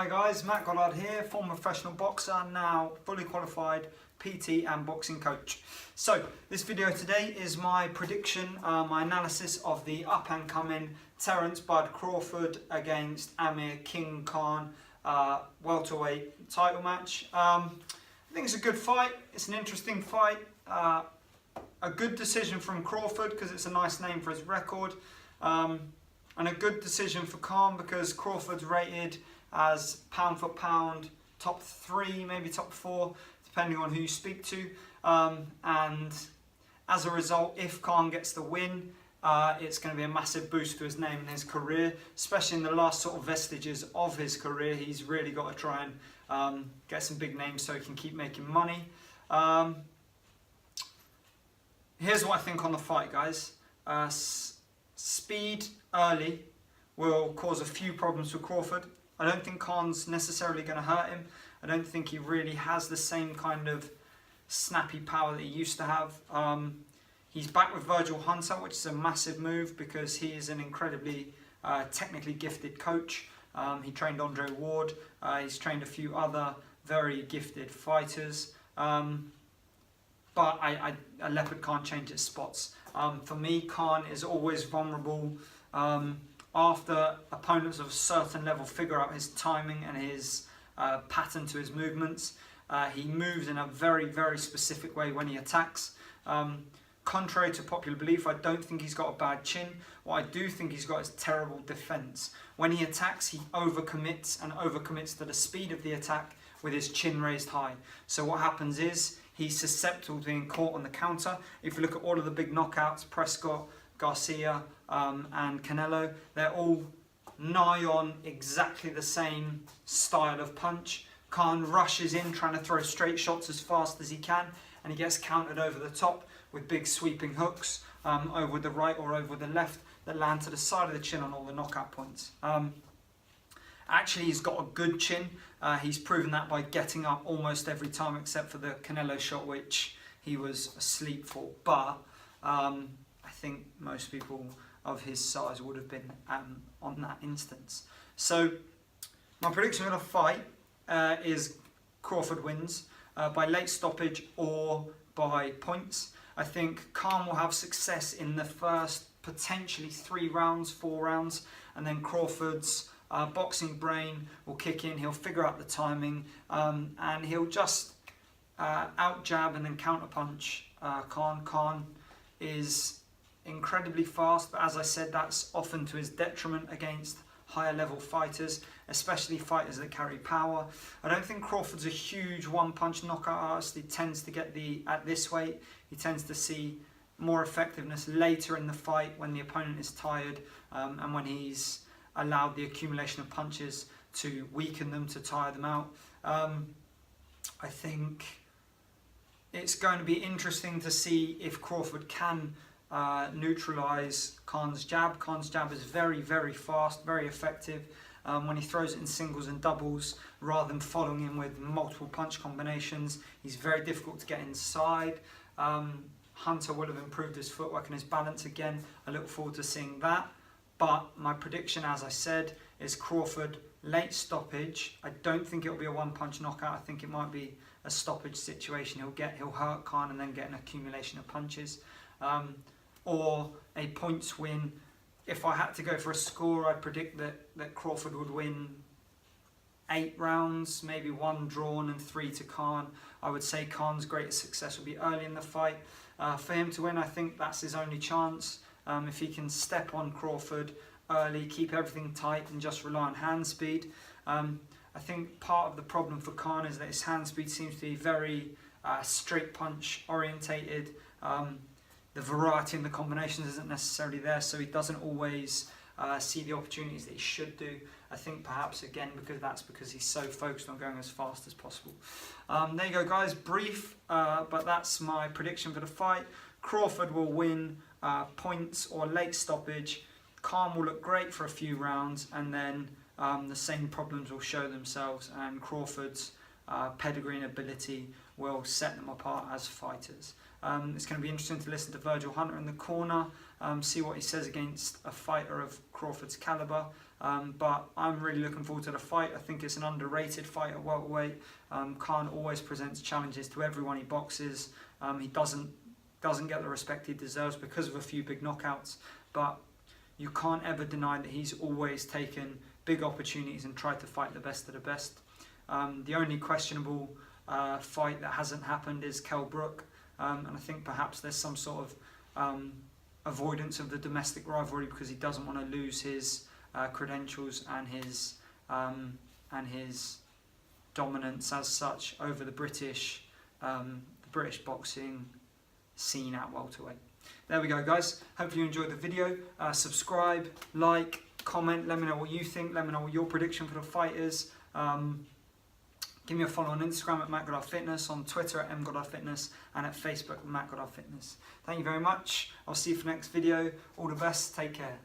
Hi guys, Matt Goddard here, former professional boxer, now fully qualified PT and boxing coach. So this video today is my prediction, my analysis of the up and coming Terence Crawford against Amir Khan welterweight title match. I think it's a good fight, it's an interesting fight, a good decision from Crawford because it's a nice name for his record, and a good decision for Khan because Crawford's rated as pound for pound top 3, maybe top 4, depending on who you speak to, and as a result, if Khan gets the win, it's going to be a massive boost to his name and his career, especially in the last sort of vestiges of his career. He's really got to try and get some big names so he can keep making money. Here's what I think on the fight, guys. Speed early will cause a few problems for Crawford. I don't think Khan's necessarily going to hurt him. I don't think he really has the same kind of snappy power that he used to have. He's back with Virgil Hunter, which is a massive move because he is an incredibly technically gifted coach. He trained Andre Ward. He's trained a few other very gifted fighters. But a leopard can't change its spots. For me, Khan is always vulnerable after opponents of a certain level figure out his timing and his pattern to his movements. He moves in a very, very specific way when he attacks. Contrary to popular belief, I don't think he's got a bad chin. What I do think he's got is terrible defense. When he attacks, he overcommits to the speed of the attack with his chin raised high. So what happens is he's susceptible to being caught on the counter. If you look at all of the big knockouts, Prescott, Garcia, and Canelo, they're all nigh on exactly the same style of punch. Khan rushes in trying to throw straight shots as fast as he can, and he gets countered over the top with big sweeping hooks over the right or over the left that land to the side of the chin on all the knockout points. Actually, he's got a good chin. He's proven that by getting up almost every time except for the Canelo shot, which he was asleep for. But I think most people of his size would have been on that instance. So my prediction of the fight is Crawford wins by late stoppage or by points. I think Khan will have success in the first potentially 3 rounds, 4 rounds, and then Crawford's boxing brain will kick in. He'll figure out the timing and he'll just out jab and then counter punch Khan. Khan is incredibly fast, but as I said, that's often to his detriment against higher level fighters, especially fighters that carry power. I don't think Crawford's a huge one-punch knockout artist. He tends to get at this weight, he tends to see more effectiveness later in the fight when the opponent is tired and when he's allowed the accumulation of punches to weaken them, to tire them out. I think it's going to be interesting to see if Crawford can neutralise Khan's jab. Khan's jab is very, very fast, very effective when he throws it in singles and doubles rather than following him with multiple punch combinations. He's very difficult to get inside. Hunter will have improved his footwork and his balance again. I look forward to seeing that. But my prediction, as I said, is Crawford late stoppage. I don't think it'll be a one-punch knockout. I think it might be a stoppage situation. He'll hurt Khan and then get an accumulation of punches. Or a points win. If I had to go for a score, I'd predict that Crawford would win 8 rounds, maybe 1 drawn and 3 to Khan. I would say Khan's greatest success will be early in the fight. For him to win, I think that's his only chance. If he can step on Crawford early, keep everything tight and just rely on hand speed. I think part of the problem for Khan is that his hand speed seems to be very straight punch orientated. The variety in the combinations isn't necessarily there, so he doesn't always see the opportunities that he should do. I think perhaps again because he's so focused on going as fast as possible. There you go, guys. Brief, but that's my prediction for the fight. Crawford will win points or late stoppage. Khan will look great for a few rounds, and then the same problems will show themselves, and Crawford's pedigree and ability will set them apart as fighters. It's going to be interesting to listen to Virgil Hunter in the corner, see what he says against a fighter of Crawford's caliber. But I'm really looking forward to the fight. I think it's an underrated fight at welterweight. Khan always presents challenges to everyone he boxes. He doesn't get the respect he deserves because of a few big knockouts, but you can't ever deny that he's always taken big opportunities and tried to fight the best of the best. The only questionable fight that hasn't happened is Kell Brook, and I think perhaps there's some sort of avoidance of the domestic rivalry because he doesn't want to lose his credentials and his dominance as such over the British boxing scene at welterweight. There we go, guys. Hopefully you enjoyed the video. Subscribe, like, comment, let me know what you think, let me know what your prediction for the fight is. Give me a follow on Instagram at Matt Goddard Fitness, on Twitter at mgoddard Fitness, and at Facebook at Matt Goddard Fitness. Thank you very much. I'll see you for the next video. All the best. Take care.